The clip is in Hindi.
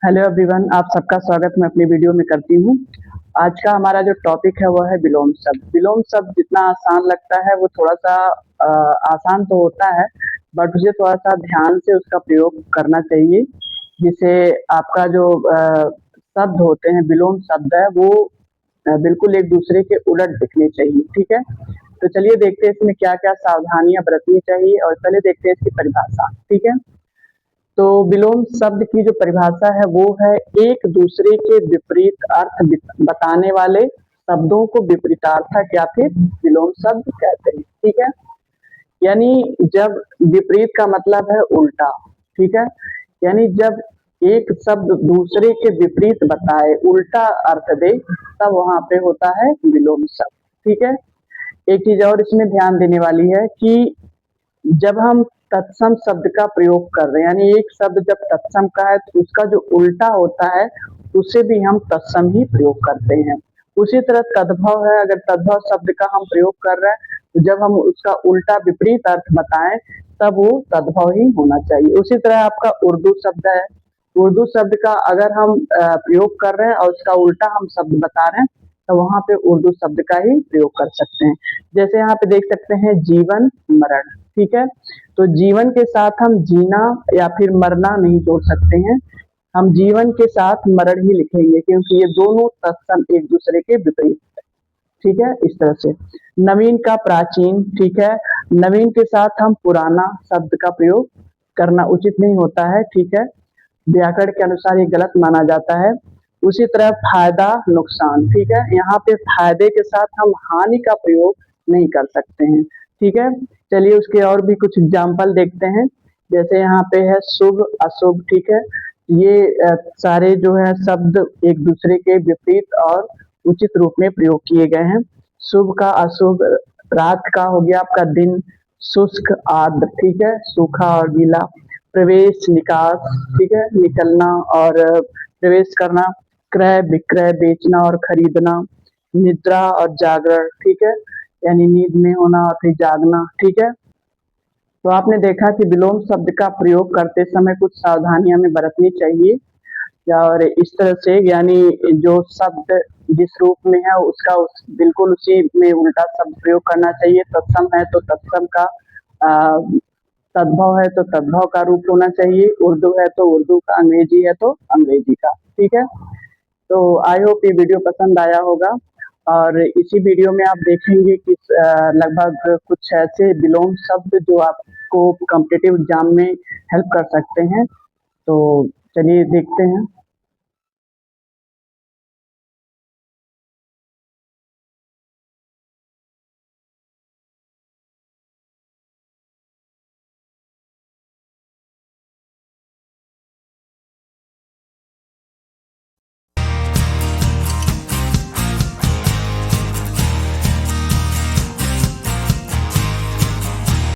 हेलो एवरीवन, आप सबका स्वागत मैं अपनी वीडियो में करती हूँ। आज का हमारा जो टॉपिक है वो है विलोम शब्द। विलोम शब्द जितना आसान लगता है वो थोड़ा सा आसान तो होता है, बट उसे थोड़ा सा ध्यान से उसका प्रयोग करना चाहिए, जिससे आपका जो शब्द होते हैं, विलोम शब्द है वो बिल्कुल एक दूसरे के उलट दिखने चाहिए। ठीक है, तो चलिए देखते हैं इसमें क्या क्या सावधानियां बरतनी चाहिए, और पहले देखते हैं इसकी परिभाषा। ठीक है, तो विलोम शब्द की जो परिभाषा है वो है एक दूसरे के विपरीत अर्थ बताने वाले शब्दों को विपरीतार्थक या फिर विलोम शब्द कहते हैं। ठीक है, यानी जब विपरीत का मतलब है उल्टा। ठीक है, यानी जब एक शब्द दूसरे के विपरीत बताए, उल्टा अर्थ दे, तब वहां पे होता है विलोम शब्द। ठीक है, एक चीज और इसमें ध्यान देने वाली है कि जब हम तत्सम शब्द का प्रयोग कर रहे हैं, यानी एक शब्द जब तत्सम का है तो उसका जो उल्टा होता है उसे भी हम तत्सम ही प्रयोग करते हैं। उसी तरह तद्भव है, अगर तद्भव शब्द का हम प्रयोग कर रहे हैं तो जब हम उसका उल्टा विपरीत अर्थ बताएं तब वो तद्भव ही होना चाहिए। उसी तरह आपका उर्दू शब्द है, उर्दू शब्द का अगर हम प्रयोग कर रहे हैं और उसका उल्टा हम शब्द बता रहे हैं तो वहां पे उर्दू शब्द का ही प्रयोग कर सकते हैं। जैसे यहाँ पे देख सकते हैं जीवन मरण। ठीक है, तो जीवन के साथ हम जीना या फिर मरना नहीं जोड़ सकते हैं, हम जीवन के साथ मरण ही लिखेंगे, क्योंकि ये दोनों तत्सम एक दूसरे के विपरीत है। ठीक है, इस तरह से नवीन का प्राचीन। ठीक है, नवीन के साथ हम पुराना शब्द का प्रयोग करना उचित नहीं होता है। ठीक है, व्याकरण के अनुसार ये गलत माना जाता है। उसी तरह फायदा नुकसान। ठीक है, यहाँ पे फायदे के साथ हम हानि का प्रयोग नहीं कर सकते हैं। ठीक है, चलिए उसके और भी कुछ एग्जाम्पल देखते हैं। जैसे यहाँ पे है शुभ अशुभ। ठीक है, ये सारे जो है शब्द एक दूसरे के विपरीत और उचित रूप में प्रयोग किए गए हैं। शुभ का अशुभ, रात का हो गया आपका दिन, शुष्क आर्द्र। ठीक है, सूखा और गीला, प्रवेश निकास। ठीक है, निकलना और प्रवेश करना, क्रय विक्रय, बेचना और खरीदना, निद्रा और जागरण। ठीक है, यानी नींद में होना और फिर जागना। ठीक है, तो आपने देखा कि विलोम शब्द का प्रयोग करते समय कुछ सावधानियां हमें बरतनी चाहिए, और इस तरह से यानी जो शब्द जिस रूप में है उसका बिल्कुल उसी में उल्टा शब्द प्रयोग करना चाहिए। तत्सम है तो तत्सम का, तद्भव है तो तद्भव का रूप होना चाहिए, उर्दू है तो उर्दू का, अंग्रेजी है तो अंग्रेजी का। ठीक है, तो आई होप ये वीडियो पसंद आया होगा, और इसी वीडियो में आप देखेंगे कि लगभग कुछ ऐसे विलोम शब्द जो आपको कॉम्पिटिटिव एग्जाम में हेल्प कर सकते हैं। तो चलिए देखते हैं।